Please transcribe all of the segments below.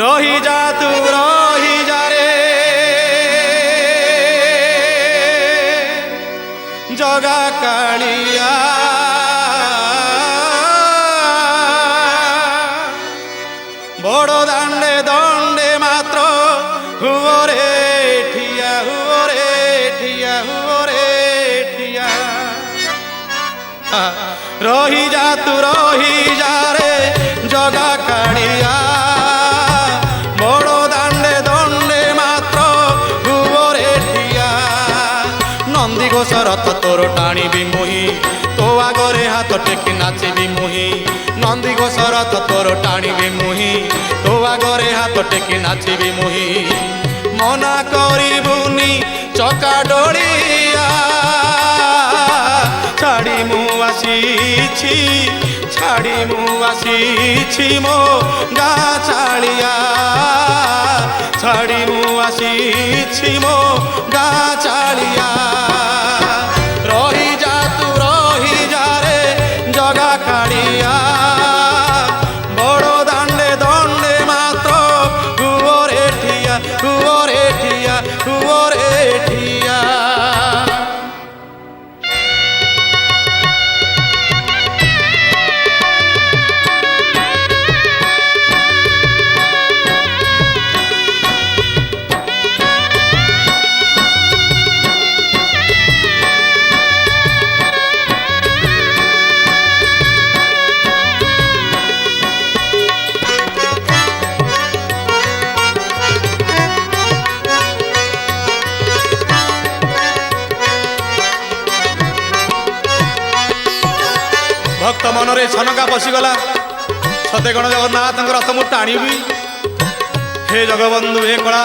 रही जा तू रही जा रे जगा कालिया बड़ दांडे दंडे मात्र हुओ रे ठिया हुओ रे ठिया हुओ रे ठिया रही जा तू रही जा रे जगा कालिया बड़ दांडे दंडे मात्र हुओ रे ठिया नंदी घोष रथ तोर टाणी मुही तो आगरे हाथ टेकी नाची मुही नंदी घोष रथ तोर टाणी मुही तो आगरे हाथ टेकी नाची मुही मना करिबुनी चका डोलिया छाड़ी मु आसीछि छाड़ी मु आसीछि मो गा चालिया छाड़ी मु आसीछि मो गा चालिया रही जा तू रही जा रे जगा कालिया बड़ दांडे दंडे मात्र हुओ रे ठिया हुओ रे ठिया हुओ रे ठिया भक्त मनरे छनका पशिगला सते गण जगन्नाथ रथ मु टाणी हे जगबंधु हे कला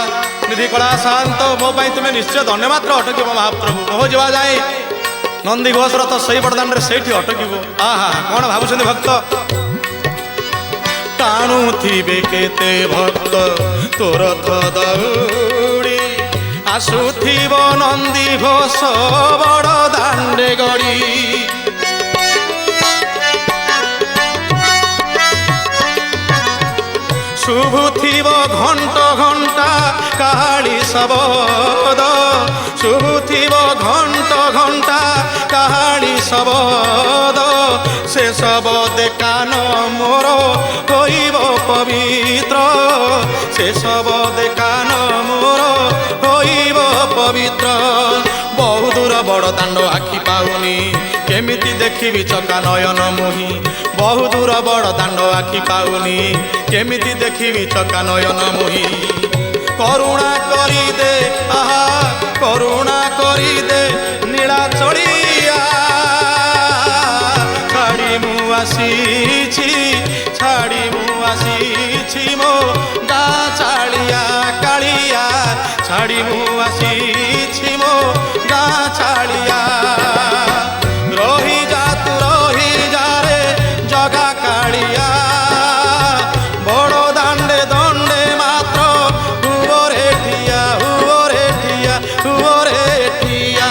निधि कला शांत मो तुम्हें निश्चय धन्यवाद अटक महाप्रभु मोह जा जाए नंदी घोष रथ सही बड़दान से अटक आहा कौन भावुं भक्त टाणु थे केते भक्त तो रथ दौड़ी आसुथिब नंदी घोष बड़ दांडे गड़ी शुभुथिब घंट घंटा काली शबद शुभुथिब घंट घंटा काली शबद से शबद कान मोर होइब पवित्र से शबद कान मोर होइब पवित्र बहु दूर बड़ दांड आखि पाउनी केमिति देखिबि चका नयन मुही बहु दूर बड़ दांड आखि पाउनी केमिति देखिबि चका नयन मुही करुणा करी दे आहा करुणा करी दे नीला चढ़िया छाड़ी मु आसीछि छाड़ी मु आसीछि मो गा चालिया कालिया छाड़ी मु आसीछि मो गा चालिया रही जा तू रही जा रे जगा कालिया बड़ दांडे दंडे मात्र हुओ रे ठिया हुओ रे ठिया हुओ रे ठिया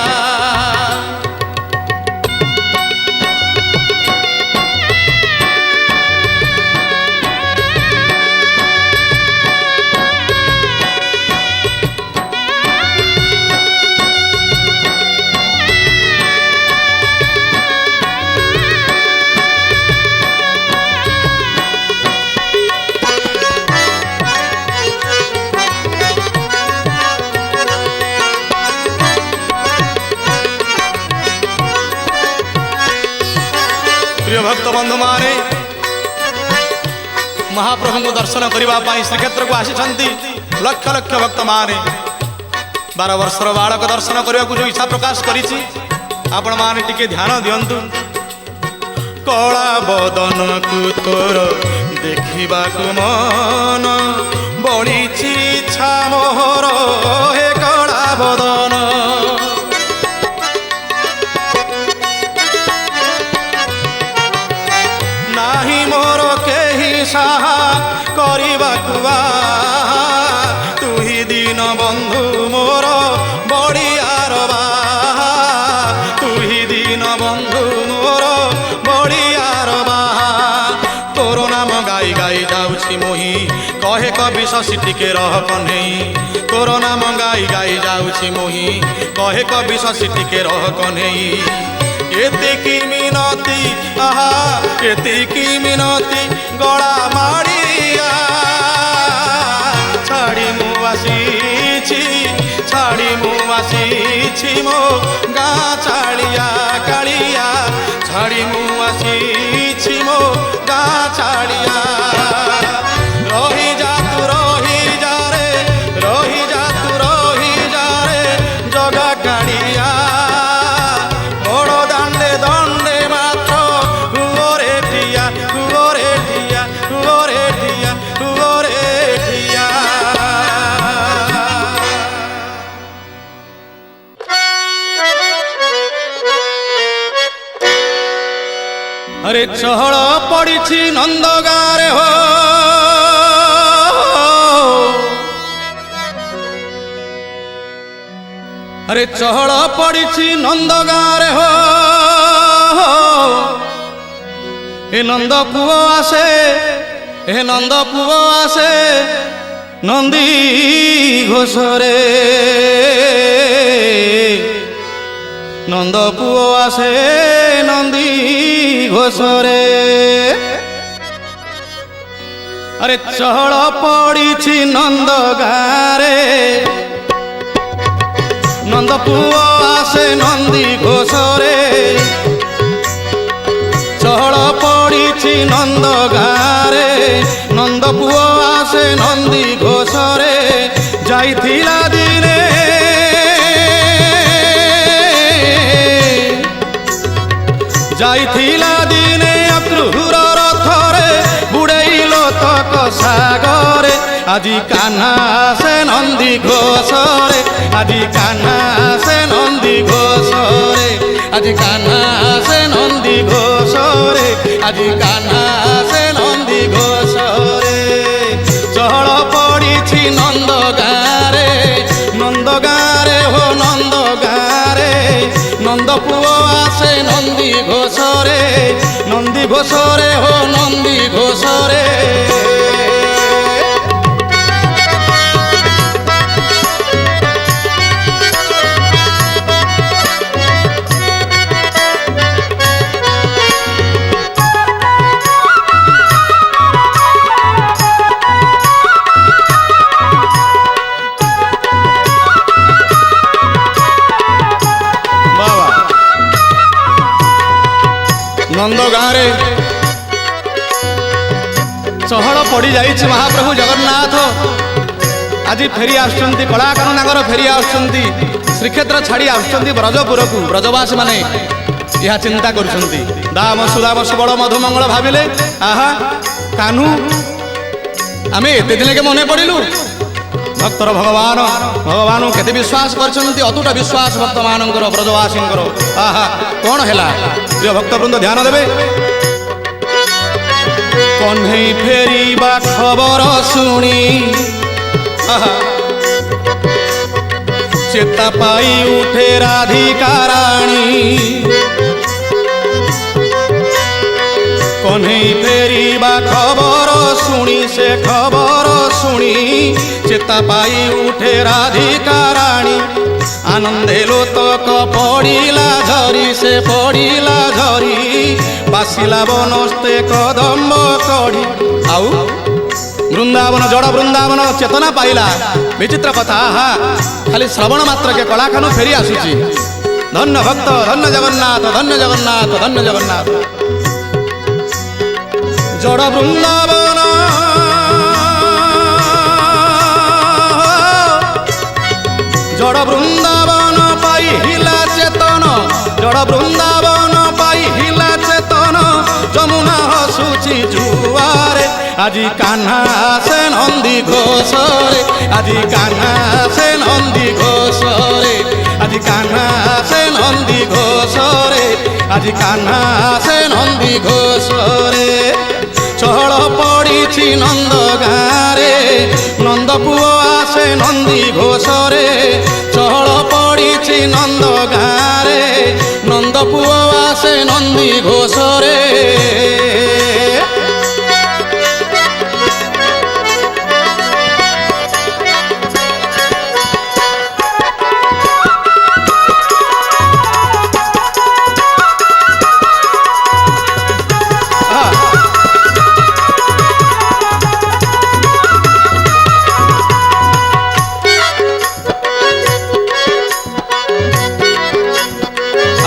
प्रिय भक्त बंधु माने महाप्रभु को दर्शन करने श्रीक्षेत्र को आसी लक्ष लक्ष भक्त माने 12 वर्षर बालक दर्शन करने को जो इच्छा प्रकाश करी आपण माने टिके ध्यान दियंतु कला बदन को तोर देखा मन बड़ी इच्छा मोहर हे कला बदन नाही मोर केही साहा करबाकु तु ही दीन बंधु मोर बड़ियार तु ही दीन बंधु मोर बड़ियार तोर नाम गाई गाई जाऊँ मोही कहे ବିଶସି ଟିକେ ରହ କହ୍ନେଇ ତୋର ନାମ ଗାଇ ଗାଇ ଯାଉଛି ମୋହି କହେ ବିଶସି ଟିକେ ରହ କହ୍ନେଇ ଏତିକି ମିନତି ଆହା ଏତିକି ମିନତି ଗଳା ମାଡ଼ିଆ ଛାଡ଼ି ମୁଁ ଆସିଛି ମୋ ଗାଁ ଚାଳିଆ କାଳିଆ ଛାଡ଼ି ମୁଁ ଆସିଛି ମୋ ଗାଁ ଚାଳିଆ ରହିଯା ତୁ ରହିଯା ରେ ରହିଯା ତୁ ରହିଯା ରେ ଜଗା କାଳିଆ ବଡ଼ ଦାଣ୍ଡେ ଦଣ୍ଡେ ମାତ୍ର ହୁଅରେ ଠିଆ ହୁଅରେ ଠିଆ ହୁଅରେ ଠିଆ ହୁଅରେ ଠିଆ अरे चहल पड़ी नंद गारे हो अरे चहल पड़ी नंद गारे हो ए नंद पुओ आसे ए नंद पुओ आसे नंदी घोषरे नंद पुओ आसे नंदी घोषरे अरे चहल पड़ी नंद गारे नंद पुओ आसे नंदी घोषरे चहल पड़ी नंद गारे नंद पुओ आसे नंदी घोषरे जाइथिला दिने जाइथिला दिने अक्रूर रथरे बुड़ैलो तक सागरे आजी कान्हा से नंदी घोषरे आजी कान्हा से नंदी घोषरे आजी कान्हा से नंदी घोषरे आजी कान्हा से नंदी घोषरे चहल पड़ी नंद गारे हो नंद गारे नंद पुओ आसे नंदी घोषरे हो नंदी घोषरे नंद गाँव चहल पड़ जाइए महाप्रभु जगन्नाथ आज फेरी आसुंच कलाकार फेरी आसुंच श्रीक्षेत्र छाड़ी आसुंच ब्रजपुर को ब्रजवासी माने यह चिंता करुँच दाम सुदाम सुबड़ मधुमंगल भाविले आहा कान्हू आम एत दिन के मन पड़ू भक्तर भगवान भगवान केते विश्वास कर अतुट विश्वास भक्त मान ब्रजवासी आहा कौन है प्रिय भक्तवृंद ध्यान देवे कन्हई फेरीबा खबर शुणी चेता पाई उठे राधिका राणी कन्हई फेरीबा खबर शुणी से खबर शुणी चेता पाई उठे राधिका राणी आनंदे लोतक पड़िला झरी से पड़िला झरी बासिला बनस्ते कदम्ब कड़ी आउ वृंदावन जड़ वृंदावन चेतना पाइला विचित्र कथा हा खाली श्रवण मात्र के कलाखानु फेरी आसुची धन्य भक्त धन्य जगन्नाथ धन्य जगन्नाथ धन्य जगन्नाथ जड़ वृंदावन जड़ वृंदावन पाई हिला चेतन जड़ वृंदावन पाई हिला चेतन जमुना हसुची जुआरे आजी कान्हा से नंदी घोषरे आजी कान्हा से नंदी घोषरे आजी कान्हा से नंदी घोषरे आजी कान्हा से नंदी घोषरे चहल पड़ी नंद गाँरे नंद पुओ आसे नंदी घोषरे चहल पड़ी नंद गाँरे नंद पुओ आसे नंदी घोषरे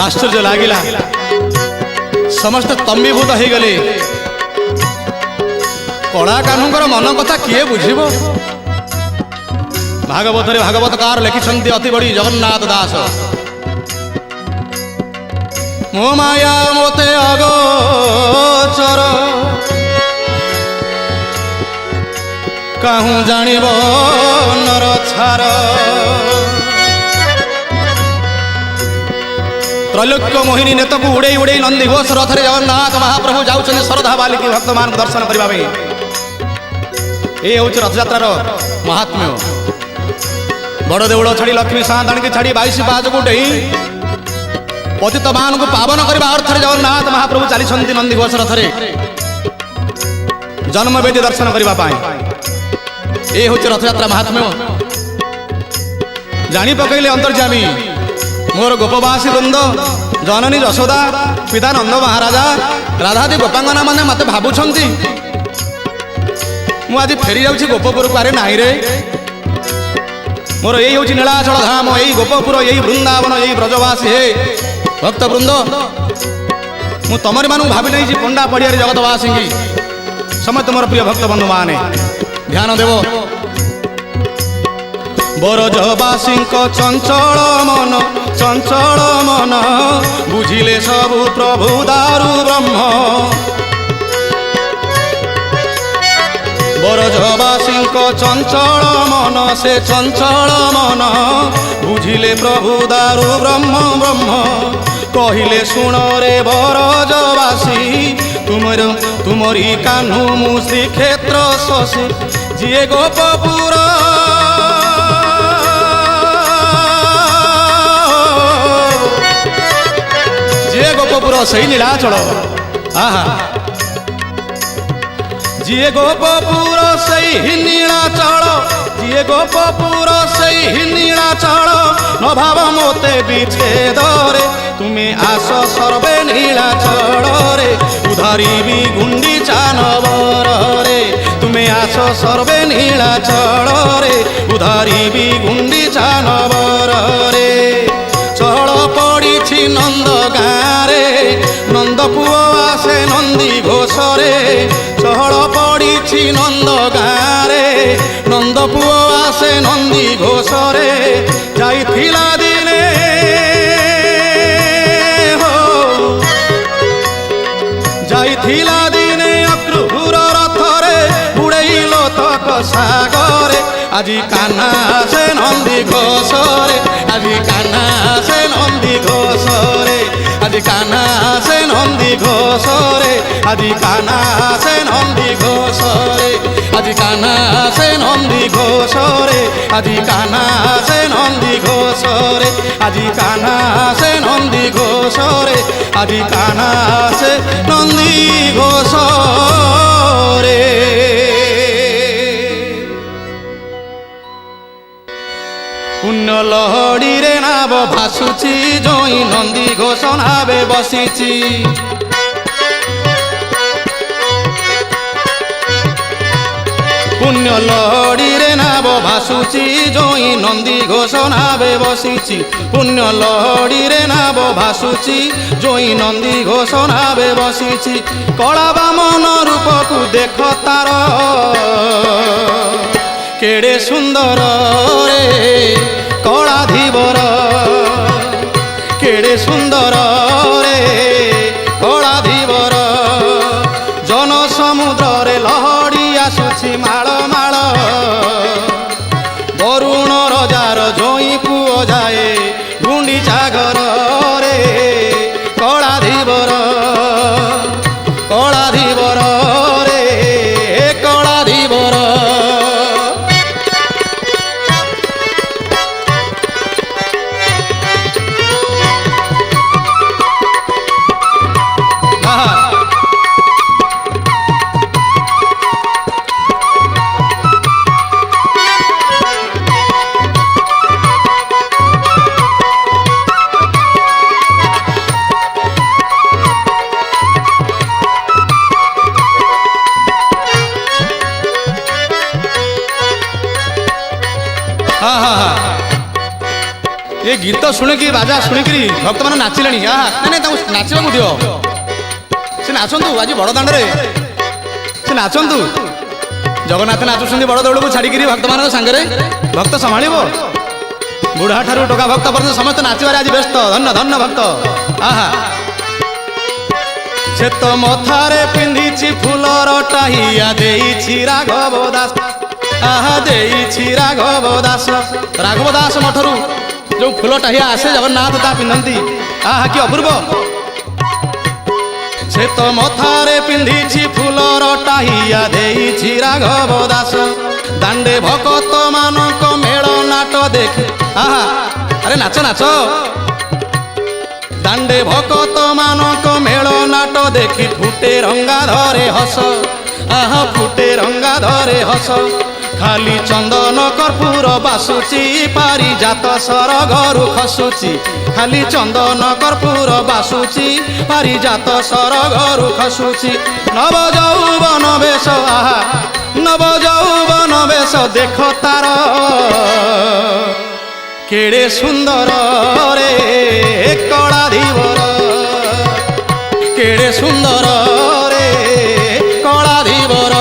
आश्चर्य लगिला समस्त तंबीभूत हो गले कला कान्हूर मन कथा किए बुझिब भागवत भागवतकार लिखिं अति बड़ी जगन्नाथ दास मो माया मोते अगोचर काहू जानिब नर छार त्रैलोक्य मोहिनी नेत को उड़े उड़े नंदी घोष रथरे जगन्नाथ महाप्रभु जाऊँ श्रद्धा बालिकी भक्त मान दर्शन करने ये हूँ रथयात्रार महात्म्य बड़ देउल छाड़ी लक्ष्मी साँताणी की छाड़ी 22 पाँच को डेई पतित मान को पावन करने अर्थ जगन्नाथ महाप्रभु चली नंदी घोष रथरे जन्मवेदी दर्शन करने ये हूँ रथयात्रा महात्म्य जानी पकईले अंतर्जामी मोर गोपवासी वृंद जननी यशोदा पिता नंद महाराजा राधादी गोपांगना मैंने मत भावुंट मु आज फेरी जाऊँ गोपपुर को अरे नाई रे मोर यही हूँ नीलाचल धाम यही गोपपुर यही वृंदावन यही ब्रजवासी हे भक्त वृंद मु तमरी मानू भावी नहीं पंडा पड़िया जगतवासी समस्त मोर प्रिय भक्त बंधु माने ध्यान देव बरजवासी चंचल मन बुझिले सबु प्रभु दारु ब्रह्म बरजवासी चंचल मन से चंचल मन बुझिले प्रभु दारु ब्रह्म ब्रह्म कहिले सुन रे बरजवासी तुमरी कान्हू मु श्रीक्षेत्र शशि जिए गोपपुर जिए गोपपुर सही नीलाचल आहा जिए गोपपुर सही नीलाचल जिए गोपपुर सही नीलाचल न भाव मोते विच्छेद रे तुम्हें आस सर्वे नीलाचल रे उधारी गुंडीचा नवर रे तुम्हें आस सर्वे नीलाचल रे उधारी गुंडीचा नवर रे चल पड़ी नंद गाँरे नंद पुओ आसे नंदी घोष रे चहल पड़ी नंद गाँरे नंद पुओ आसे नंदी घोष रे जाइथिला दिने हो जाइथिला दिने अक्रूर रथरे बुड़ैलो तक सागरे আজি कान्हा से नंदी घोष रे আজি कान्हा से नंदी घोष रे আজি कान्हा से नंदी घोष रे আজি कान्हा से नंदी घोष रे আজি कान्हा से नंदी घोष रे আজি कान्हा से नंदी घोष रे আজি कान्हा से नंदी घोष रे আজি कान्हा से नंदी घोष रे पुण्य लहड़ी रे नाव भासुची जोई नंदी घोष नावे बसीची पुण्य लहड़ी रे नाव भासुची जोई नंदी घोष नावे बसीची पुण्य लहड़ी रे नाव भासुची जोई नंदी घोष नावे बसीची कला बामन रूप को देख तार केड़े सुंदर रे कलाधीवर केड़े सुंदर रे कलाधीवर जन समुद्र रे लहड़ी आसुची माळ माळ वरुण रजार जोई पुओ जाए गुंडीचा घर रे कलाधीवर कलाधीवर रे कलाधीवर ये गीत शुणिकी बाजा शुणिकी भक्त मैंने नाचिले नहीं नाचवाक दियो से नाचतु आज बड़ दाण्ड से नाचतु जगन्नाथ नाचुंट बड़ दौड़ को छाड़ी भक्त मान सागर भक्त संभाल बुढ़ा ठार टोका भक्त पर्यटन समस्त नाचबार आज व्यस्त धन्य धन्य भक्त आहा से तो मथारे पिंधि फुलर टाहिया देइछि राघव दास आहा देइछि राघव दास मठरू जो फुल टाहिया आसे जगन्नाथ ता पिंधती आहा कि अपूर्व से तो मथारे पिंधि फुलर टाहिया देइछि राघव दास दांडे भक्त मानक मेल नाट देख आहा अरे नाच नाच दांडे भक्त मानक मेल नाट देखी फुटे रंगा धरे हस आहा फुटे रंगा धरे हस खाली चंदन कर्पूर बासुची पारिजात सर घरु खसुची खाली चंदन कर्पूर बासुची पारिजात सर घरु खसुची नव यौवन बेश आहा नव यौवन बेश देख तार केड़े सुंदर रे कलाधीवर केड़े सुंदर रे कलाधीवर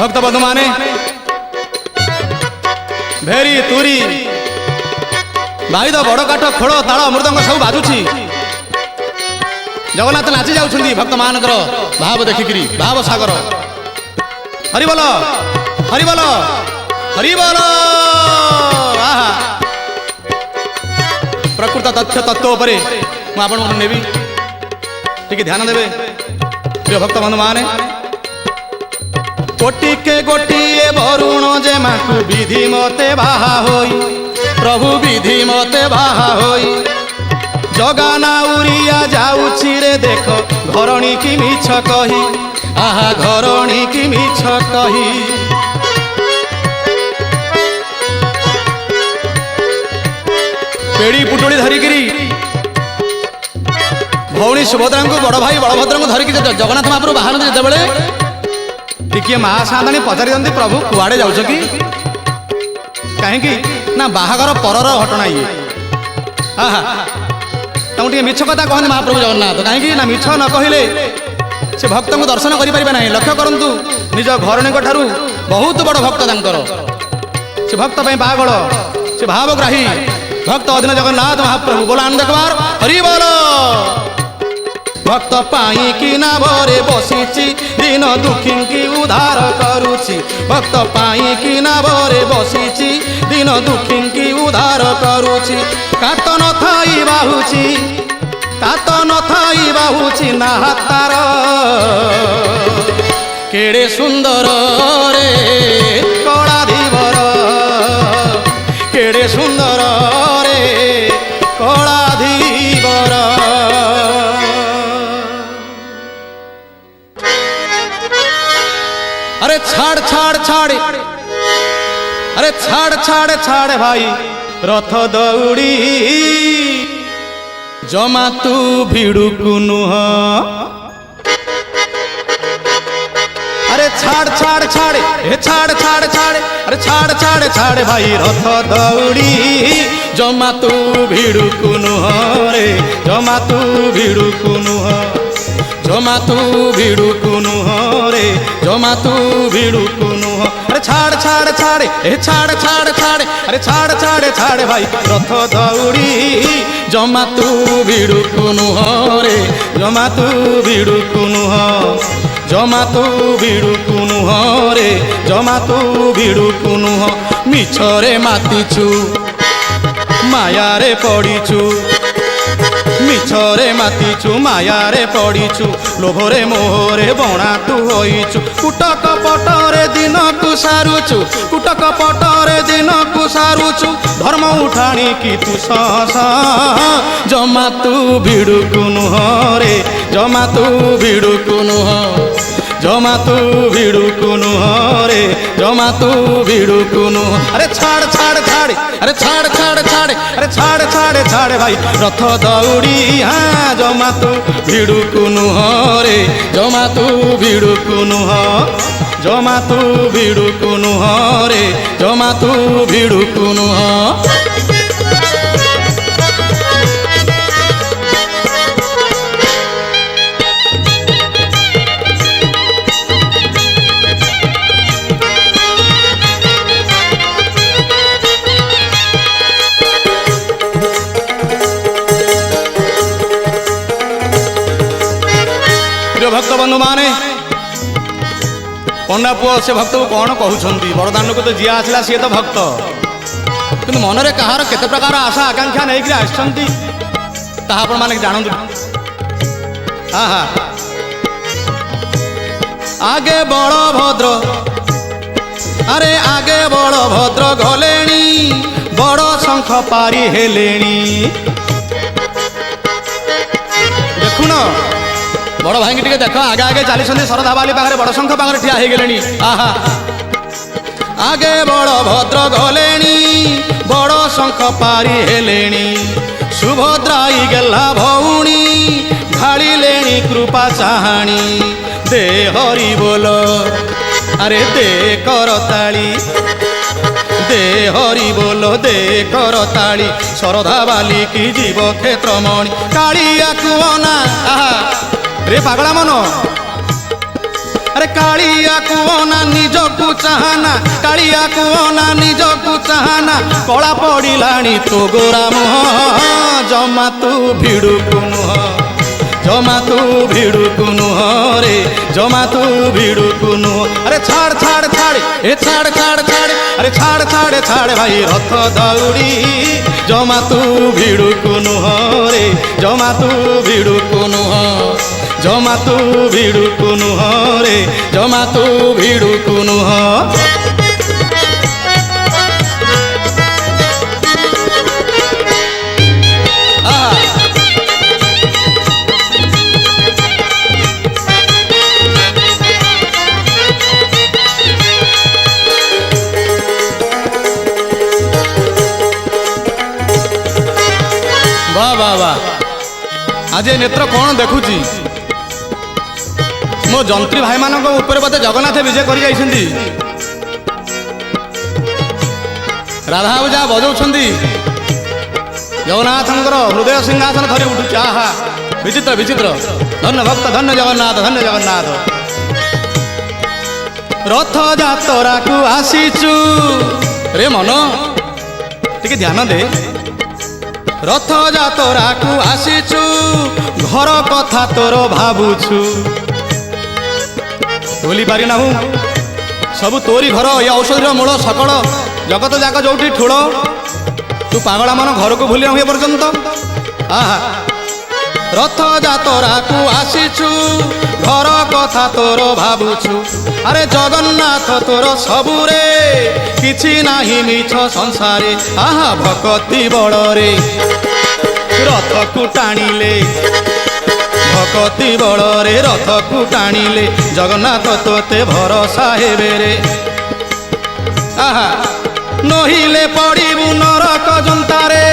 भक्त बंधु माने भेरी तुरी भाई तो बड़ काठ खोल ताल मृदंग सब बाजुची जगन्नाथ नाची जाउछंदी भक्त मानकर भाव देखिकरी भाव सागर हरिबोल हरिबोल हरिबोल आहा प्रकृत तथ्य तत्व उपरे मु आपण नेबी टिके ध्यान देबे प्रिय भक्त बंधु माने कोटि के गोटिए वरुण जे माकु विधि मते बाहा होई प्रभु विधि मते बाहा होई जगाना उरिया जाउछि रे देख घरणी की मिछ कही आहा घरणी की मिछ कही पेड़ी पुटुड़ी धरिकी भौणी सुभद्रा को बड़ भाई बलभद्र को धरिकी जगन्नाथ महाप्रभु बाहर जेतबेले टिके माँ साधाणी पचारि दिखती प्रभु कुआड़े जाऊच कि कहीं ना बाहागर परर घटना ये आहा तुम मिछ कथा कहते महाप्रभु जगन्नाथ कहीं ना मिछ न कहले से भक्त को दर्शन करें ना लक्ष्य करूँ निज घरणी ठारू बहुत बड़ भक्त से भक्त पागल से भावग्राही भक्त अधीन जगन्नाथ महाप्रभु बोला देखबार हरि बोल भक्त पाई कि नाभरे बसीची दिन दुखी की उद्धार करुची भक्त पाई कि नाभरे बसीची दिन दुखी की उद्धार करुची कात न थाई बाहुची कात न थाई बाहुची ना तार केड़े सुंदर रे कलाधीवर केड़े सुंदर रे कलाधीवर अरे छाड़ छाड़ छाड़ अरे छाड़ छाड़ छाड़ भाई रथ दौड़ी जमा तू भिड़ुकु नुह अरे छाड़ छाड़ छाड़ हे छाड़ छाड़ छाड़ अरे छाड़ छाड़ छाड़ भाई रथ दौड़ी जमा तू भिड़ुकु नुह रे जमा तू भिड़ुकु नुह जमा तू भिड़ुकु नुह रे जमा तू भिड़ुकु नुह अरे छाड़ छाड़ छाड़ ए छाड़ छाड़ छाड़ अरे छाड़ छाड़ छाड़ भाई रथ दौड़ी जमा तू भिड़ुकु नुह रे जमा तू भिड़ुकु नुह जमा तू भिड़ुकु नुह रे जमा तू भिड़ुकु नुह मिछरे मातिछु माया रे पड़ीछु ମିଛରେ ମାତିଛୁ ମାୟାରେ ପଡ଼ିଛୁ ଲୋଭରେ ମୋହରେ ବଣା ତୁ ହୋଇଛୁ କୁଟକ ପଟରେ ଦିନକୁ ସାରୁଛୁ କୁଟକ ପଟରେ ଦିନକୁ ସାରୁଛୁ ଧର୍ମ ଉଠାଣିକି ତୁ ଜମା ତୁ ଭିଡ଼ୁକୁ ନୁହଁରେ ଜମା ତୁ ଭିଡ଼ୁକୁ ନୁହଁ ଜମା ତୁ ଭିଡ଼ୁକୁ ନୁହଁରେ ଜମା ତୁ ଭିଡ଼ୁକୁ ନୁହଁ ଆରେ ଛାଡ଼ ଛାଡ଼ ଛାଡ଼େ ଆରେ ଛାଡ଼ ଛାଡ଼ ଛାଡ଼େ ଆରେ ଛାଡ଼ ଛାଡ଼େ ଛାଡ଼େ ଭାଇ ରଥ ଦଉଡ଼ି ହଁ ଜମା ତୁ ଭିଡ଼ୁକୁ ନୁହଁରେ ଜମା ତୁ ଭିଡ଼ୁକୁ ନୁହଁ ଜମା ତୁ ଭିଡ଼ୁକୁ ନୁହଁରେ ଜମା ତୁ ଭିଡ଼ୁକୁ ନୁହଁ भक्त बंधु माने पंडा पुओ से भक्त को कौन कहते बड़दान को तो जी आसला सी तो भक्त कि मनरे कहार केते प्रकार आशा आकांक्षा नहीं कि आसछंती ताहा आपण माने जानंतु हाँ हाँ आगे बड़भद्र अरे आगे बड़भद्र गलेणी बड़ शंख पारी हेलेणी देखुन बड़ भाई टे देख आगे आगे चली शरधा बाली पाखे बड़ शंख पाखे ठिया हो गले आहा आगे बड़ भद्र गले बड़ शंख पारी हेले सुभद्राई गेला भौणी ढाड़िले कृपा चाहाणी दे हरि बोल अरे दे करताली दे हरि बोल दे करताली शरधा बाली की जीव क्षेत्र मणि कालिया कुअना आहा रे पागला मनो अरे कालिया कुओना निजकु चाहना कालिया कुओना निजकु चाहना कला पड़िलाणी तो गोरा मुह जमा तू भिड़ुकु नुह जमा तू भिड़ुकु नुह रे जमा तू भिड़ुकु नुह अरे छाड़ छाड़ छाड़ ए छाड़ छाड़ छाड़ अरे छाड़ छाड़ छाड़ भाई रथ दौड़ी जमा तू भिड़ुकु नुह रे जमा तू भिड़ुकु नुह जमा तू भिड़ुकु नुह रे जमा तू भिड़ुकु नुह वाह वाह वाह आज नेत्र कौन देखुची मो जंत्री भाई मानक ऊपर बोधे जगन्नाथ विजय कर राधा पूजा बजाऊँ जगन्नाथ हृदय सिंहासन थरी उठुच आहा विचित्र विचित्र धन्य भक्त धन्य जगन्नाथ रथ यात्रा को आसीचु रे मन टिके ध्यान दे रथ यात्रा को आसीचु घर कथा तोर भावुछु बोली पारि ना सब तोरी घर ये औषधि मूल सकल जगत जाक जो ठूल तू पागला मन घर को भूली हुए पर्यंत आहा रथ यात्रा को आसीचु घर कथा तोर भावुछु अरे जगन्नाथ तोर सबुरे किछि नाही मिछ संसारे आहा भक्ति बड़े रथ को टाणिले भक्ति बड़े रथ को टाणिले जगन्नाथ तोते भरोसा हेबे रे आहा नहिले पड़िबु नरक जंतारे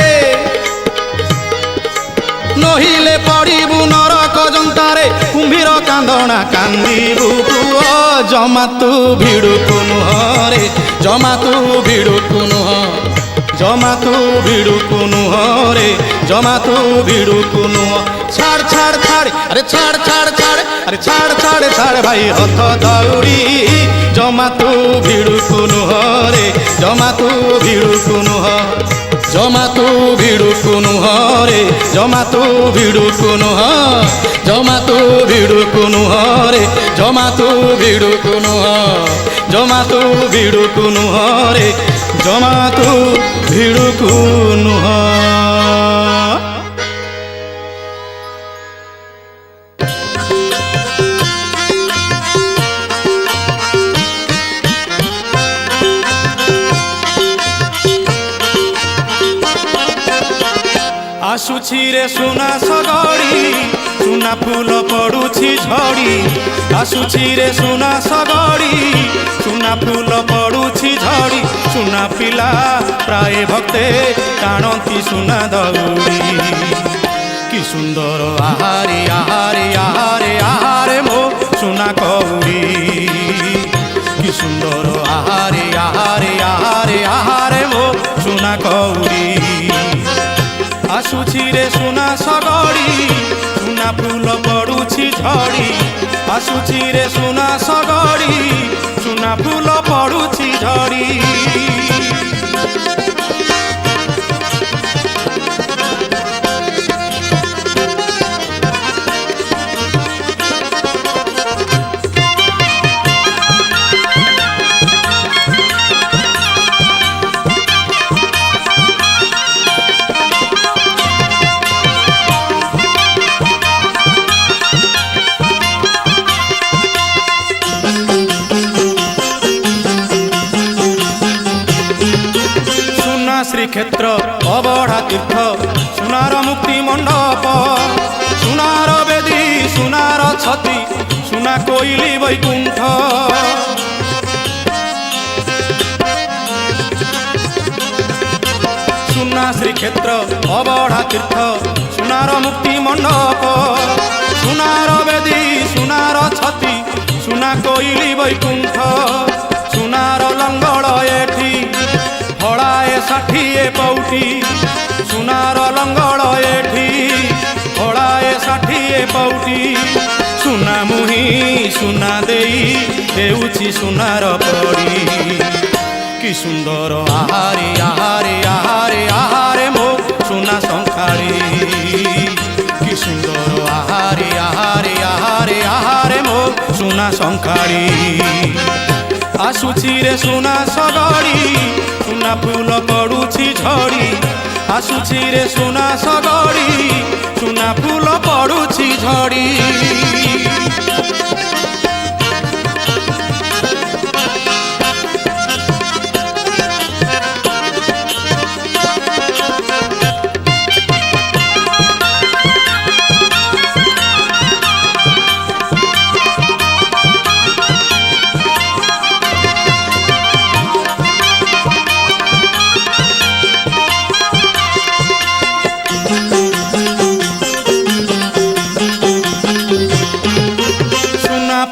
नहिले पड़िबु नरक जंतारे कुंभीर कांदना कांदीबु पुओ जमा तू भिड़ुकु नुह रे जमा तू भिड़ुकु नुह जमा तू भिड़ुकु नुह रे जमा तू भिड़ुकु नुह छाड़ छाड़ छाड़ अरे छाड़ छाड़ छाड़ अरे छाड़ छाड़ छाड़ भाई रथ दौड़ी जमा तू भिड़ुकु नुह रे जमा तू भिड़ुकु नुह जमा तू भिड़ुकु नुह रे जमा तू भिड़ुकु नुह जमा तू भिड़ुकु नुह रे जमा तू भिड़ुकु नुह जमा तू भिड़ुकु नुह रे जमा तू भिड़ुकु नुह। आसुछि रे सुना सगड़ी सुना फूल पड़ुछि झड़ी आसुछि रे सुना सगड़ी सुना फूल पड़ुछि झड़ी सुना पिला प्राय भक्ते टाणती सुना दौड़ी कि सुंदर आहारे आहारे आहारे आहारे मो सुना कौड़ी कि सुंदर आहारे आहारे आहारे आहारे मो सुना कौड़ी आसुछि रे सुना सगड़ी सुना फूल पड़ुछि झड़ी आसुछि रे सुना सगड़ी सुना फूल पड़ुछि झड़ी श्रीक्षेत्र अबढ़ा तीर्थ सुनार मुक्ति मंडप सुनार बेदी सुनार छती सुना कोइली वैकुंठ सुना श्रीक्षेत्र अबढ़ा तीर्थ सुनार मुक्ति मंडप सुनार बेदी सुनार छती सुना कोइली वैकुंठ सुनार लंगड़ एठी फड़ाए षाठिए पौटी सुनार लंगड़ एठी फड़ाए षाठिए पौटी सुना मुही सुना देई देउछि सुनार पड़ी कि सुंदर आहारे आहारे आहारे आहारे मो सुना संखाड़ी कि सुंदर आहारे आहारे आहारे आहारे मो सुना संखाड़ी आसुछि रे सुना सगड़ी सुना फूल पड़ुछि झड़ी आसुछि रे सुना सगड़ी सुना फूल पड़ुछि झड़ी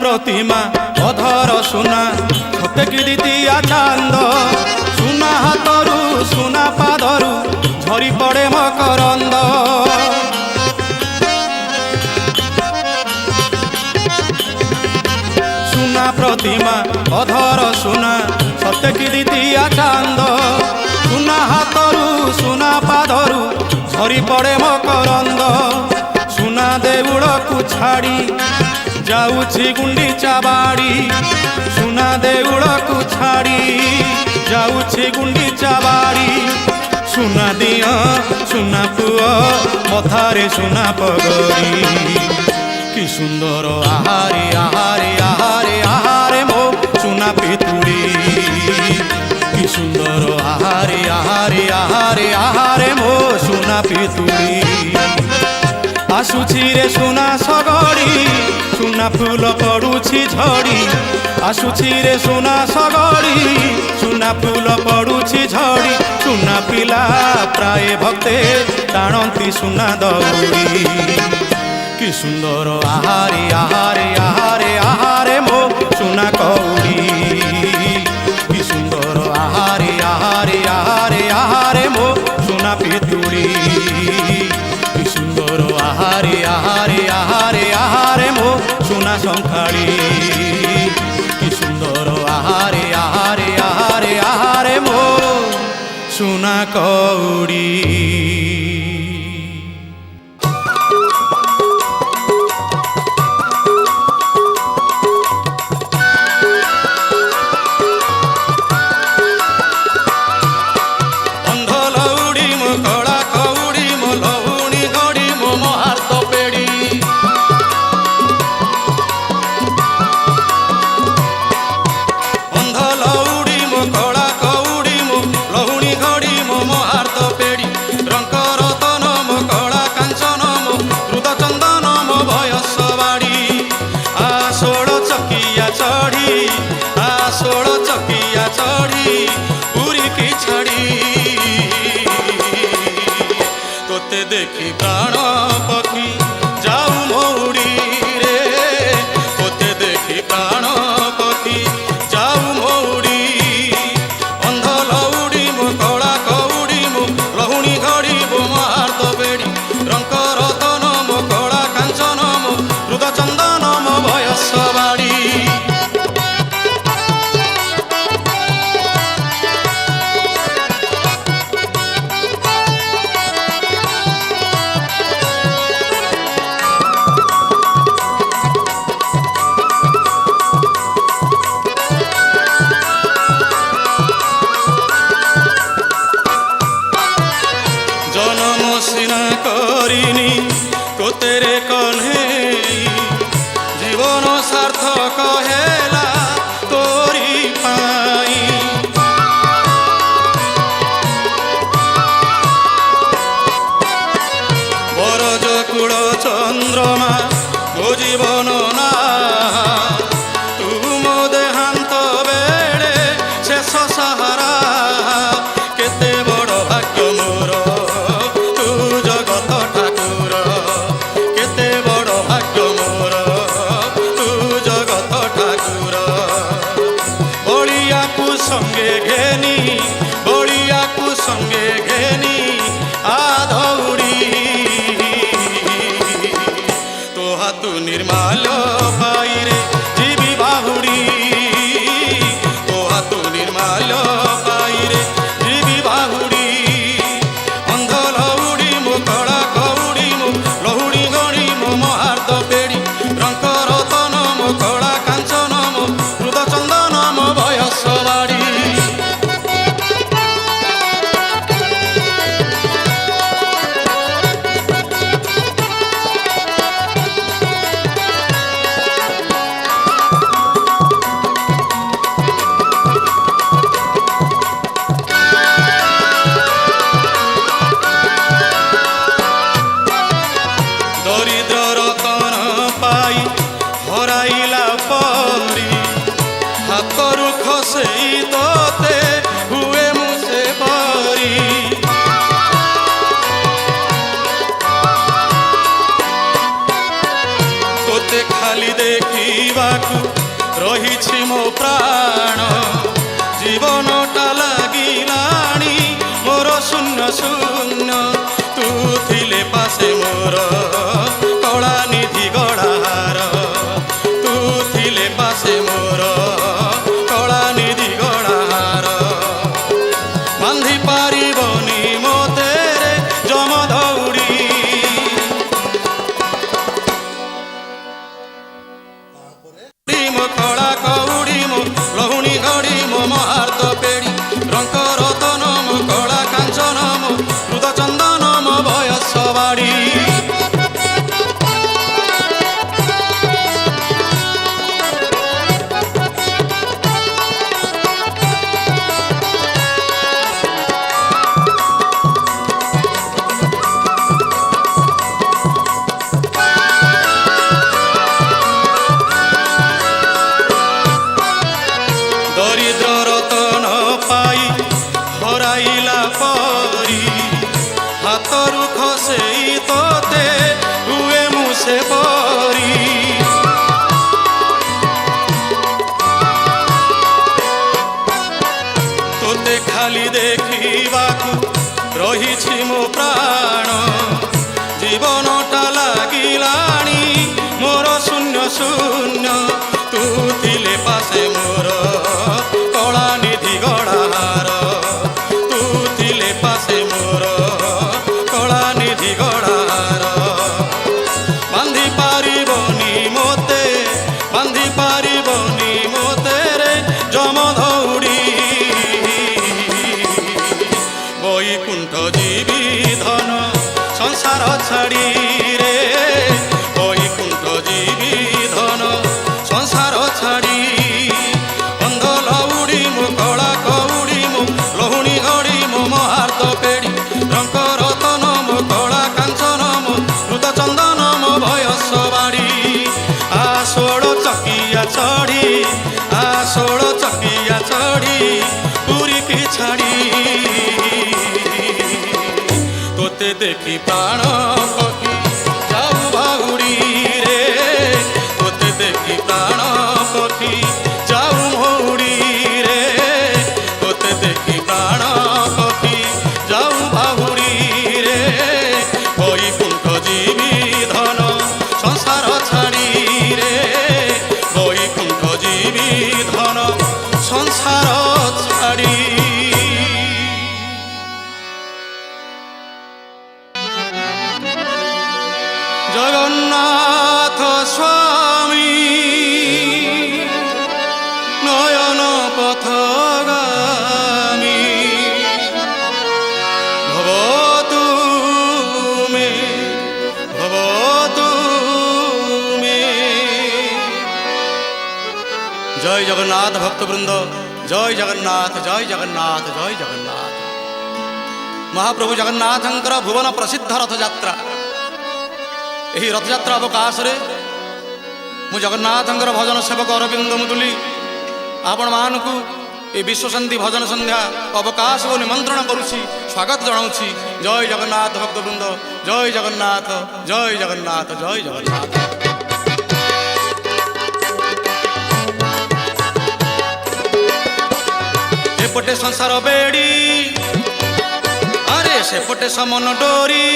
प्रतिमा अधर सुना सतेकी द्वितीया चांद सुना हाथरू सुना पादरू झरी पड़े मकरंद सुना प्रतिमा अधर सुना सतेकी द्वितीया चांद सुना हाथरू सुना पादरू झरी पड़े मकरंद सुना देउड़ को छाड़ी जाऊछि गुंडीचा बाड़ी सुना देउड़ को छाड़ी जाऊछि गुंडीचा बाड़ी सुना दिया सुना पुआ मथारे सुना पगड़ी कि सुंदर आहारे आहारे आहारे आहारे मो सुना पितुड़ी कि सुंदर आहारे आहारे आहारे आहारे मो सुना पितुड़ी आसुछि रे सुना सगड़ी सुना फूल पड़ुछि झड़ी आसुछि रे सुना सगड़ी सुना फूल पड़ुछि झड़ी सुना पिला प्राय भक्ते टाणती सुना दौड़ी कि सुंदर आहारे आहारे आहारे आहारे मो सुना कौड़ी कि सुंदर आहारे आहारे आहारे आहारे मो सुना पितुड़ी सुंदर आहारे आहारे आहारे आहारे मो सुना संखाड़ी कि सुंदर आहारे आहारे आहारे आहारे मो सुना कौड़ी रंग ষোড় চকিয়া চড়ি পুরীকি ছাড়ি তোতে দেখি প্রাণ পক্ষী যাও মৌড়ি রে তোতে দেখি প্রাণ পক্ষী যাও মৌড়ি অন্ধ লৌড়ি মো কড়া কৌড়ি মো লহুণী ঘড়ি মো মার্দ বেড়ি রঙ্ক রতন মো কড়া কাঞ্চন মো হৃদ চন্দন মো বয়স বাড়ি জনম সিনা করিনি তোতেরে কন্হেই জীবন সার্থক হেলা তোরি পাই বরজ কুড় চন্দ্রমা মো জীবন না তু মো দেহান্ত বেড়ে শেষ সাহারা কেতে বড় ভাগ্য মোর তু জগত ঠাকুর কেতে বড় ভাগ্য মোর তু জগত ঠাকুর বড়িয়াকু সঙ্গে ঘেনি বড়িয়াকু সঙ্গে ঘেনি আধৌড়ি তো হাতু নির্মাল পাইরে জীবি বাহুড়ি তো হাতু নির্মাল পাইরে জীবি বাহুড়ি অন্ধ লৌড়ি মো কড়া কৌড়ি মো লহুড়ি গড়ি মো মহার্দ পেড়ি রঙ্ক রতন মো কড়া কাঞ্চন মো হৃদ চন্দন মো বয়স বাড়ি দরিদ্র রতন পাই হরাইলা পরি হাতরু খসেই তোতে হুয়ে মুসে পরি তোতে খালি দেখিবাকু রহিছি মো প্রাণ জীবনটা লাগিলানি মোর শূন্য শূন্য তু থিলে পাশে মোর কলা নিধি গড়াহার তু থিলে পাশে মোর কলা নিধি গড়াহার বান্ধি পারিবনি মতে রে জম দৌড়ি মো কলা কৌড়ি মো লহুণী ঘড়ি মো মহার্দ পেড়ি রঙ্ক রতন মো কলা কাঞ্চন মো হৃদ চন্দন মো বয়স বাড়ি দরিদ্র রতন পাই হরাইলা পরি হাতরু খসেই তোতে হুয়ে মুসে পরি তোতে খালি দেখিবাকু রহিছি মো প্রাণ জীবনটা লাগিলানি মোর শূন্য শূন্য তু থিলে পাশে মোর কলা নিধি গড়াহার তু থিলে পাশে মোর কলা নিধি গড়াহার বান্ধি পারিবনি মতে বান্ধি পারিবনি মতে রে জম ধৌড়ি বৈকুণ্ঠ জীবি ধন সংসার ছাড়ি রে বৈকুণ্ঠ জীবি ধন সংসার ছাড়ি অন্ধ লৌড়ি মো কলা কৌড়ি মো লহুণী ঘড়ি মো মহার্দ পেড়ি রঙ্ক রতন মো কলা কাঞ্চন মো হৃদ চন্দন মো বয়স বাড়ি ষোড় চকিয়া চড়ি ষোড় চকিয়া ছাড়ি তোতে দেখি প্রাণ পক্ষী যাও বাউড়ি রে তোতে দেখি প্রাণ পক্ষী যাও মৌড়ি রে তোতে দেখি প্রাণ পক্ষী যাও বাউড়ি রে বৈকুণ্ঠ জীবী ধন সংসার ছাড়ি রে বৈকুণ্ঠ জীবী ধন সংসার ছাড়ি জগন্নাথ স্বামী নয়ন পথগামী ভবতু মে ভবতু মে। জয় জগন্নাথ ভক্তবৃন্দ, জয় জগন্নাথ জয় জগন্নাথ জয় জগন্নাথ। মহাপ্রভু জগন্নাথଙ୍କର ভুবନ ପ୍ରସିଦ୍ଧ ରଥଯାତ୍ରା। ଏହି ରଥଯାତ୍ରା ଅବକାଶରେ ମୁଁ ଜଗନ୍ନାଥଙ୍କର ଭଜନ ସେବକ ଅରବିନ୍ଦ ମୁଦୁଲି ଆପଣମାନଙ୍କୁ ଏ ବିଶ୍ୱଶାନ୍ତି ଭଜନ ସନ୍ଧ୍ୟା ଅବକାଶକୁ ନିମନ୍ତ୍ରଣ କରୁଛି, ସ୍ୱାଗତ ଜଣାଉଛି। ଜୟ ଜଗନ୍ନାଥ ଭକ୍ତବୃନ୍ଦ, ଜୟ ଜଗନ୍ନାଥ ଜୟ ଜଗନ୍ନାଥ ଜୟ ଜଗନ୍ନାଥ। ଏପଟେ ସଂସାର ବେଡ଼ି ଆରେ ସେପଟେ ସମନ ଡୋରି,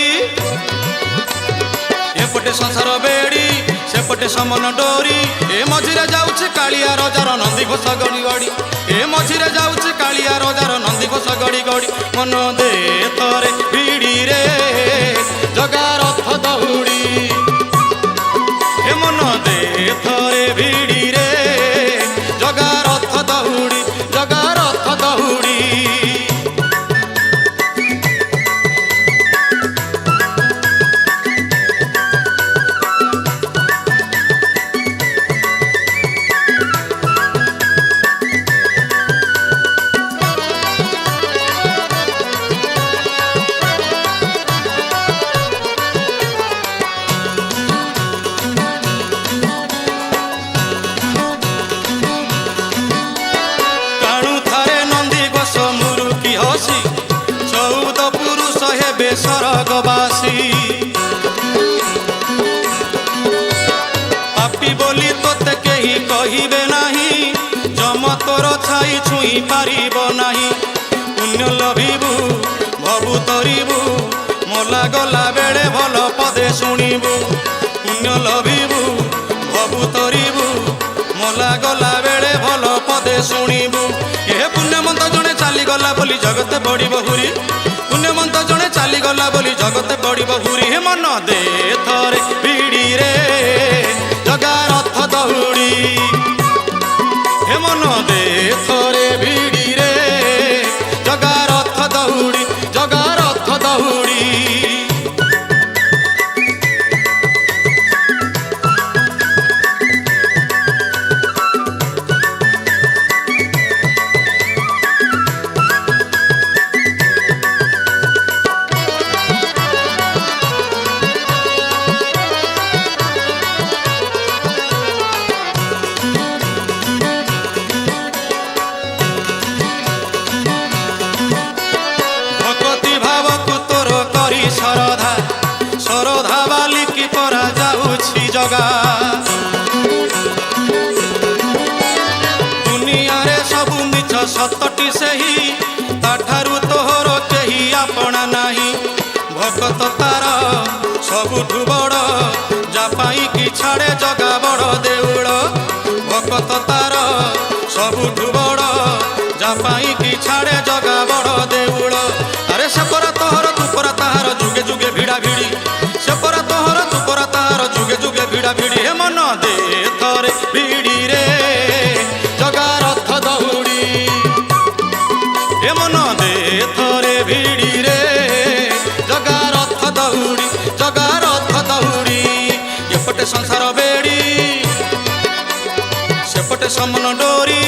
ଏପଟେ ସଂସାର ବେଡ଼ି ସେପଟେ ସମନ ଡୋରି, ଏ ମଝିରେ ଯାଉଛି କାଳିଆ ରଜାର ନନ୍ଦୀ ଘୋଷ ଗଡ଼ି ଗଡ଼ି, ଏ ମଝିରେ ଯାଉଛି କାଳିଆ ରଜାର ନନ୍ଦୀ ଘୋଷ ଗଡ଼ି ଗଡ଼ି। ମନ ଦେ ଥରେ ଭିଡ଼ିରେ ଜଗା ରଥ ଦଉଡ଼ି, ଏ ମନ ଦେ ଥରେ ଭିଡ଼ିରେ ଜଗା ରଥ ଦଉଡ଼ି ଜଗା ରଥ ଦଉଡ଼ି। স্বর্গবাসী পাপি বলি তোতে কেহি কহিবে নাহি, যম তোর ছাই ছুঁই পারিব নাহি। পুণ্য লভিবু ভবু তরিবু, মোলা গলা বেড়ে ভাল পদে শুনিবু। পুণ্য লভিবু ভবু তরিবু, মোলা গলা বেড়ে ভাল পদে শুনিবু। এ পুণ্যমন্ত জনে চালিগলা বলি জগতে বড়িব হুরি, পুণ্যমন্ত জনে চালিগলা বলি জগতে বড়িব হুরি। হে মন দে থরে ভিড়িরে জগা রথ দৌড়ি, হে মন দে থরে ভিড়িরে জগা রথ দৌড়ি জগা রথ দৌড়ি। ଶରଧା ଶରଧା ବାଲିକି ପରା ଯାଉଛି ଜଗା, ଦୁନିଆରେ ସବୁ ମିଛ ସତଟି ସେହି, ତାଠାରୁ ତୋହର କେହି ଆପଣା ନାହିଁ। ଭକତ ତାର ସବୁଠୁ ବଡ଼, ଯା ପାଇଁ କି ଛାଡ଼େ ଜଗା ବଡ଼ ଦେଉଳ। ଭକତ ତାର ସବୁଠୁ ବଡ଼, ଯା ପାଇଁ କି ଛାଡ଼େ ଜଗା ବଡ଼ ଦେଉଳ। ଆରେ ସେପରା ତୋହର ତୁପରା ତାହାର ଯୁଗେ ଯୁଗେ ଭିଡ଼ା ଭିଡ଼ି, ସେପରା ତୋହର ତୁପରା ତାହାର ଯୁଗେ ଯୁଗେ ଭିଡ଼ା ଭିଡ଼ି। ହେ ମନ ଦେ ଥରେ ଭିଡ଼ିରେ ଜଗା ରଥ ଦଉଡ଼ି, ହେ ମନ ଦେ ଥରେ ଭିଡ଼ିରେ ଜଗା ରଥ ଦଉଡ଼ି ଜଗା ରଥ ଦଉଡ଼ି। ଏପଟେ ସଂସାର ବେଡ଼ି ସେପଟେ ସମନ ଡୋରି,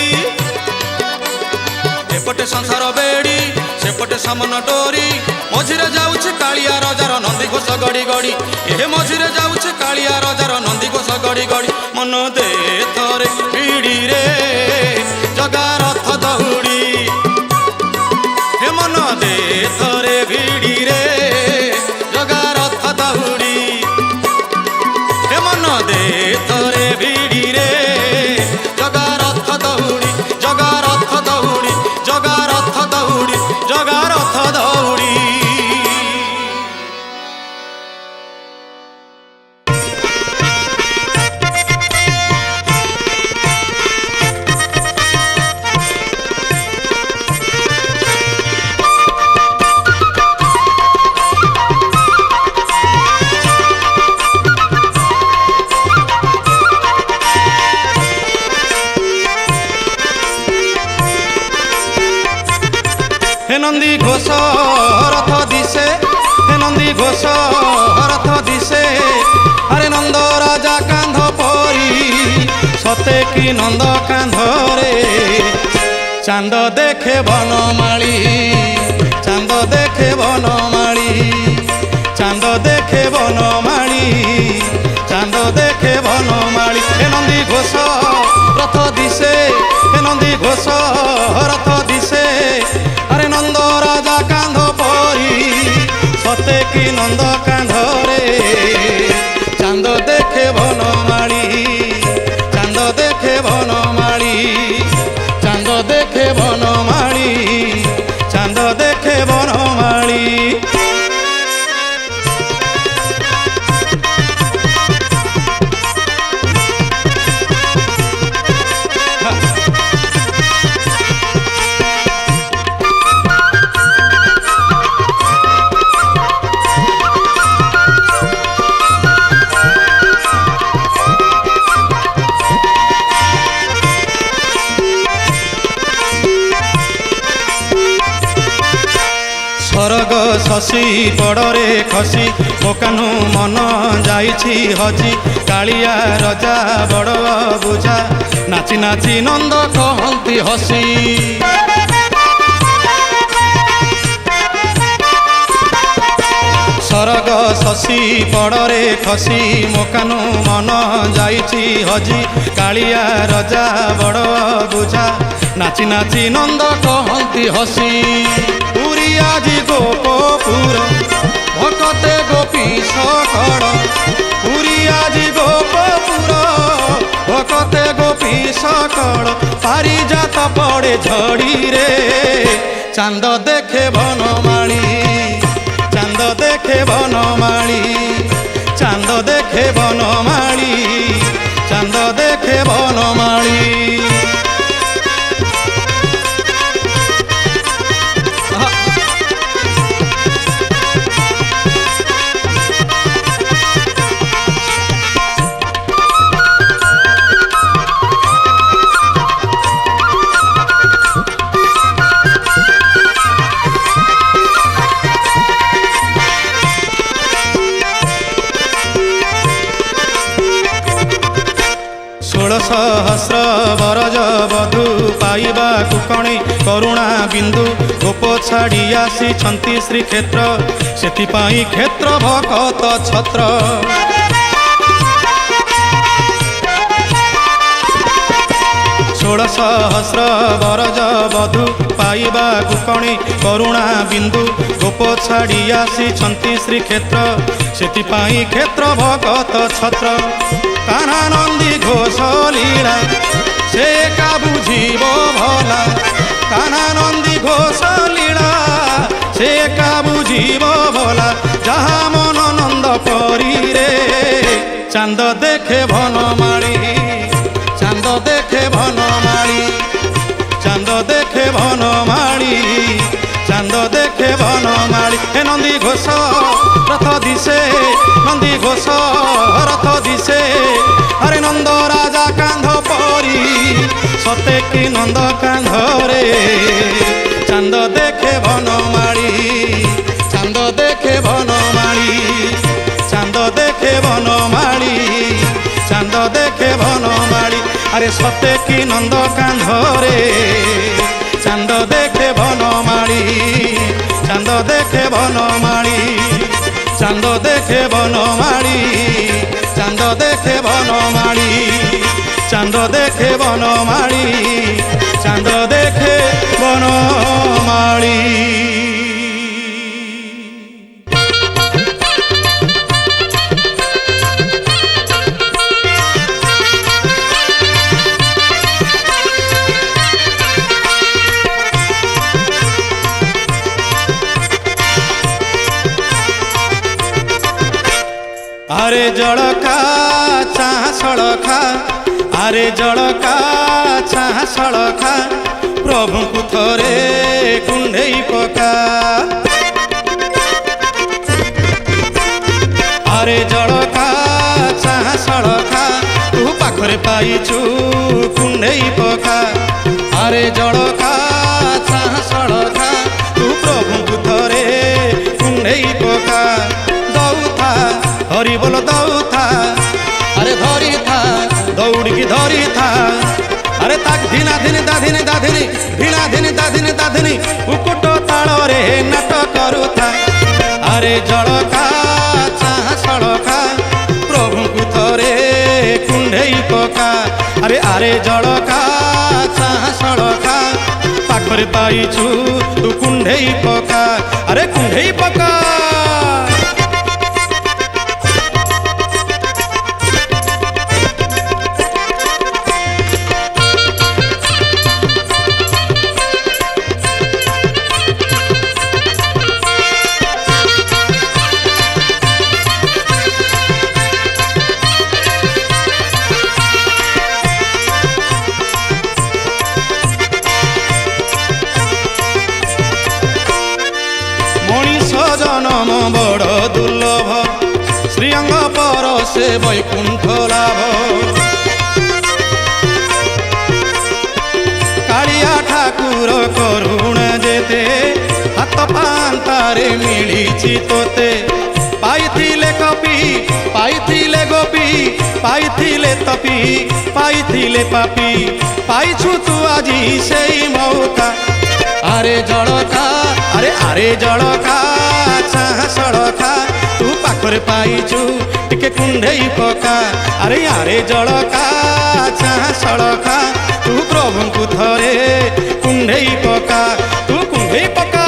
ଏପଟେ ସଂସାର ବେଡ଼ି ସେପଟେ ସମନ ଡୋରି। ମଝିରେ ଯାଉଛି କାଳିଆ ରଜାର ନନ୍ଦୀ ଘୋଷ ଗଡ଼ି ଗଡ଼ି, ଏ ମଝିରେ ଯାଉଛି କାଳିଆ ରଜାର ନନ୍ଦୀ ଘୋଷ ଗଡ଼ି ଗଡ଼ି। ମନ ଦେ ଥରେ ଭିଡ଼ିରେ ଜଗା ରଥ ଦଉଡ଼ି, হে নন্দী ঘোষ রথ দিশে, হে নন্দী ঘোষ রথ দিশে, আরে নন্দ রাজা কান্ধ পরি সতে কি নন্দ কান্ধরে চাঁদ দেখে বনমালী, চাঁদ দেখে বনমালী, চাঁদ দেখে বনমালী, চাঁদ দেখে বনমালী। হে নন্দী ঘোষ রথ দিশে, হে নন্দী ঘোষ রথ দিশে, আরে নন্দ রাজা কান্ধ পরি সতে কি নন্দ কান্ধরে চাঁদ দেখে বনমালী, চাঁদ দেখে বনমালী, চাঁদ দেখে বনমালী, চাঁদ দেখে বনমালী। স্বর্গ শশী পড়রে খসি ମୋ କାହ୍ନୁ ମନ ଯାଇଛି ହଜି, କାଳିଆ ରଜା ବଡ଼ ବୁଝା ନାଚି ନାଚି ନନ୍ଦ କହନ୍ତି ହସି। স্বর্গ শশী পড়রে খসি ମୋ କାହ୍ନୁ ମନ ଯାଇଛି ହଜି, କାଳିଆ ରଜା ବଡ଼ ବୁଝା ନାଚି ନାଚି ନନ୍ଦ କହନ୍ତି ହସି। ପୁରୀ ଆଜି ଗୋପପୁର ভকতে গোপী সকড়, পুরী আজি গোপপুর ভকতে গোপী সকড়, পারিজাত পড়ে ঝড়ি রে চাঁদ দেখে বনমালী, চাঁদ দেখে বনমালী, চাঁদ দেখে বনমালী, চাঁদ দেখে বনমালী। সহস্র বরজ বধূ পাইবা কুকণী করুণা বিন্দু, গোপ ছাড়ি আসিছন্তি শ্রীক্ষেত্র সেথিপাই ক্ষেত্র ভকত ছত্র। ষোড় সহস্র বরজ বধূ পাইবা কুকণী করুণা বিন্দু, গোপ ছাড়ি আসিছন্তি শ্রীক্ষেত্র সেথিপাই ক্ষেত্র ভকত ছত্র। কাহ্না নন্দী ঘোষ লীলা সে কা বুঝিব ভলা, কাহ্না নন্দী ঘোষ লীলা সে কা বুঝিব ভলা, যাহা মন নন্দ পরি রে চাঁদ দেখে বনমালী, চাঁদ দেখে বনমালী, চাঁদ দেখে বনমালী, চাঁদ দেখে বনমালী। হে নন্দী ঘোষ রথ দিশে, নন্দী ঘোষ রথ দিশে, আরে নন্দ রাজা কান্ধ পরি সতে কি নন্দ কান্ধরে চাঁদ দেখে বনমালী, চাঁদ দেখে বনমালী, চাঁদ দেখে বনমালী, চাঁদ দেখে বনমালী, আরে সতে কি নন্দ কান্ধরে চাঁদ দেখে বনমালী, চাঁদ দেখে বনমালী, চাঁদ দেখে বনমালী, চাঁদ দেখে বনমালী, চাঁদ দেখে বনমালী, চাঁদ দেখে বনমালী। আরে জড়কা চাহ সড়খা, আরে জড়কা চাহ সড়খা, প্রভুଙ୍କୁ থরে কুণ্ঢেই পকা। আরে জড়কা চাহ সড়খা, তু পাখরে পাইছু কুণ্ঢেই পকা। আরে জড়কা চাহ সড়খা, তু ପକା ଦଉଥା ହରି ବୋଲ ଦଉଥା ଆରେ ଧରିଥା ଦୌଡ଼ିକି ଧରିଥା ଆରେ ତାକ୍ ଧିନା ଧିନି ଦାଧିନି ଦାଧିନି ଧିନା ଧିନି ଦାଧିନି ଦାଧିନି ଉକୁଟ ତାଳରେ ନାଟ କରୁଥା ଆରେ ଜଳକା ଚାହା ସଳକା ପ୍ରଭୁଙ୍କୁ ଥରେ କୁଣ୍ଢେଇ ପକା ଆରେ ଆରେ ଜଳକା ଚାହା ସଳକା ପାଖରେ ପାଇଛୁ ତୁ କୁଣ୍ଢେଇ ପକା ଆରେ କୁଣ୍ଢେଇ ପକା জনম বড় দুর্লভ শ্রীঅঙ্গ পর সে বৈকুণ্ঠ লাভ কাଳିয়া ঠাকুর করুণা যেতে হাত পান্তারে মিলিছি তোতে পাইছিলে কপি পাইছিলে গোপী পাইছিলে তপি পাইছিলে পাপি পাইছু তু আজি সেই মৌকা আরে জলকা আরে আরে জলকা চাহা সড়কা তু পাখরে পাইছু টিকে কুণ্ঢেই পকা আরে আরে জলকা চাহা সড়কা তু প্রভুଙ୍କୁ থরে কুণ্ঢেই পকা তু কুণ্ঢেই পকা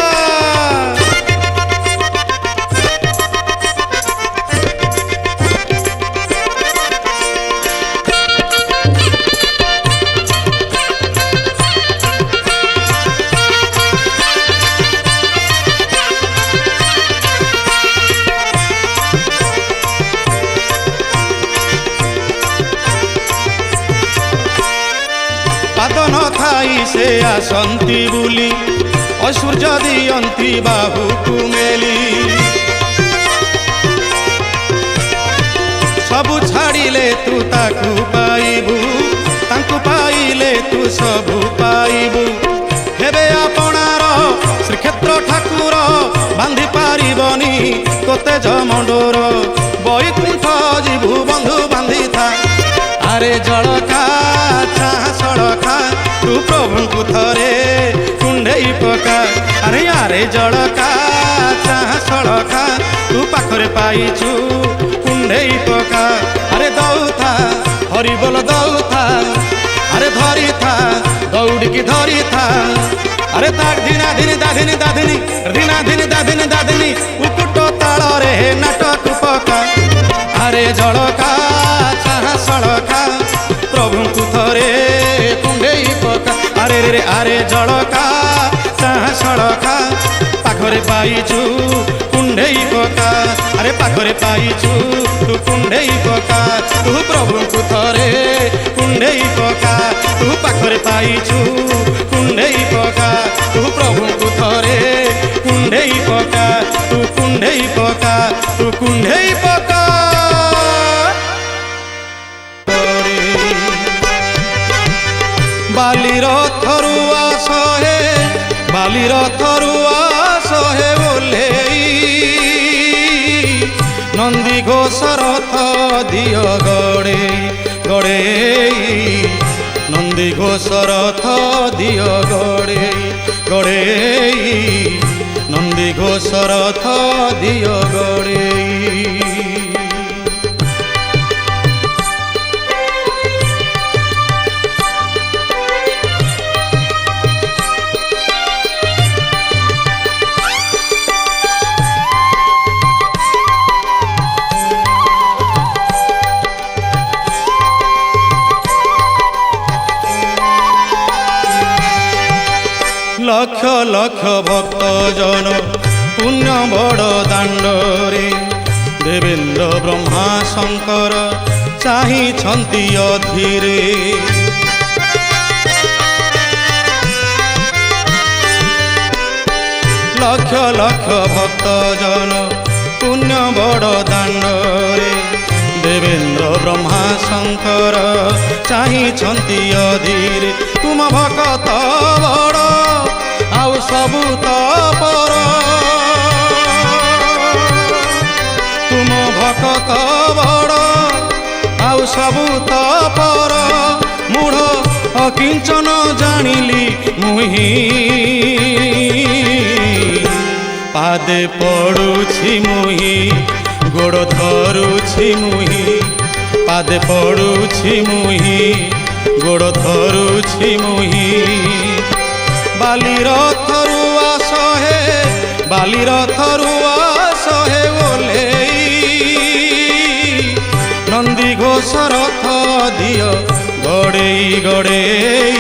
ପାଦ ନଥାଇ ସେ ଆସନ୍ତି ବୁଲି ଅସୂର୍ଯ୍ୟ ଦିଅନ୍ତି ବାହୁକୁ ମେଲି ସବୁ ଛାଡ଼ିଲେ ତୁ ତାକୁ ପାଇବୁ ତାଙ୍କୁ ପାଇଲେ ତୁ ସବୁ ପାଇବୁ ହେବେ ଆପଣାର ଶ୍ରୀକ୍ଷେତ୍ର ଠାକୁର ବାନ୍ଧି ପାରିବନି ତୋତେ ଜମଣ୍ଡୋର ବୈକୁଣ୍ଠ ଯିବୁ ବନ୍ଧୁ ବାନ୍ଧିଥା ଆରେ ଜଳକା ଚାହା ସଳକା ତୁ ପ୍ରଭୁଙ୍କୁ ଥରେ କୁଣ୍ଢେଇ ପକା ଆରେ ଆରେ ଜଳକା ଚାହା ସଳକା ତୁ ପାଖରେ ପାଇଛୁ କୁଣ୍ଢେଇ ପକା ଆରେ ଦଉଥା ହରି ବୋଲ ଦଉଥା ଆରେ ଧରିଥା ଦୌଡ଼ିକି ଧରିଥା ଆରେ ତାକ୍ ଧିନା ଧିନି ଦାଧିନି ଦାଧିନି ଧିନା ଧିନି ଦାଧିନି ଦାଧିନି ଉକୁଟ ତାଳରେ ନାଟକୁ ପକା ଆରେ ଜଳକା ଚାହା ସଳକା ପ୍ରଭୁଙ୍କୁ ଥରେ କୁଣ୍ଢେଇ ପକା ଆରେ ରେ ଆରେ ଜଳକା ଚାହା ସଳକା ପାଖରେ ପାଇଛୁ କୁଣ୍ଢେଇ ପକା ଆରେ ପାଖରେ ପାଇଛୁ ତୁ କୁଣ୍ଢେଇ ପକା ତୁ ପ୍ରଭୁଙ୍କୁ ଥରେ କୁଣ୍ଢେଇ ପକା ତୁ ପାଖରେ ପାଇଛୁ କୁଣ୍ଢେଇ ପକା ତୁ ପ୍ରଭୁଙ୍କୁ ଥରେ କୁଣ୍ଢେଇ ପକା ତୁ କୁଣ୍ଢେଇ ପକା ତୁ କୁଣ୍ଢେଇ ପକା ବାଲିର ଥରୁଆ ସହେ ବାଲିର ଥରୁଆ ସହେ ଓହ୍ଲେଇ ନନ୍ଦୀ ଘୋଷ ରଥ ଦିଅ ଗଡ଼େଇ ଗଡ଼େଇ ନନ୍ଦୀ ଘୋଷ ରଥ ଦିଅ ଗଡ଼େଇ ଗଡ଼େଇ ନନ୍ଦୀ ଘୋଷ ରଥ ଦିଅ ଗଡ଼େଇ লক্ষ লক্ষ ভক্ত জন পুণ্য বড় দাণ্ডরে দেবেন্দ্র ব্রহ্মা শঙ্কর চাহিছন্তি অধীরে লক্ষ লক্ষ ভক্ত জন পুণ্য বড় দাণ্ডরে দেবেন্দ্র ব্রহ্মা শঙ্কর চাহিছন্তি অধীরে তুম ভকত বড় আউ সবু তপর অকিঞ্চন জানিলি মুহি পাদে পড়ুছি মুহি গোড় ধরুছি মুহি পাদে পড়ুছি মুহি গোড় ধরুছি মুহি বালির থরুয়া সহে বালির থরুয়া সহে ওলেই নন্দী ঘোষ রথ দিয় গড়েই গড়েই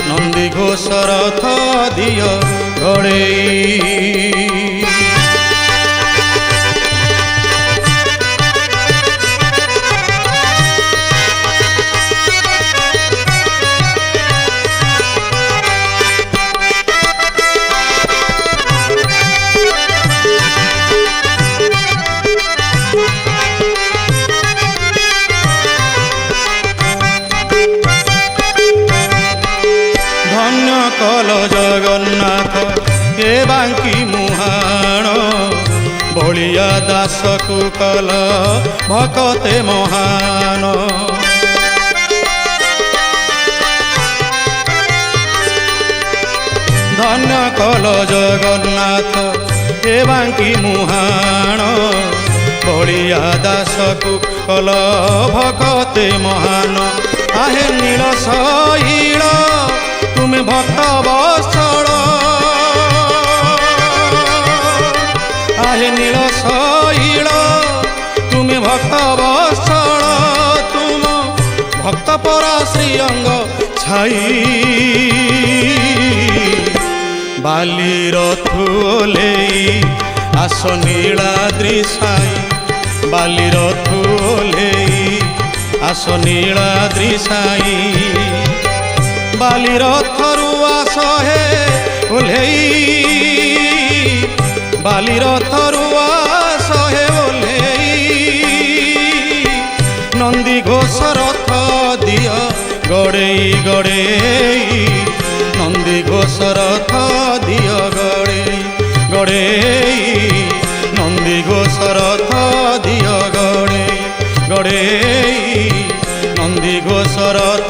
নন্দী ঘোষ রথ দিয় গড়েই কল জগন্নাথ এ বাঙ্কি মুহাণ বলিয়া দাসকু কল ভকতে মহান ধন্য কল জগন্নাথ এ বাঙ্কি মুহাণ বলিয়া দাসকু কল ভকতে মহান আহে নীল শৈল তুমি ভক্ত বৎসল আহে নীল শৈল তুমি ভক্ত বৎসল তুম ভক্ত পরা শ্রীঅঙ্গ ছাই বালির থুলেই আস নীলাদ্রি সাই বালির থুলেই আস নীলাদ্রি সাই বালির থরুয়া সহে ওলেই বালির থরুয়া সহে ওলেই নন্দী ঘোষ রথ দিয় গড়েই গড়েই নন্দী ঘোষ রথ দিয় গড়েই গড়েই নন্দী ঘোষ রথ দিয় গড়েই গড়েই নন্দী ঘোষ রথ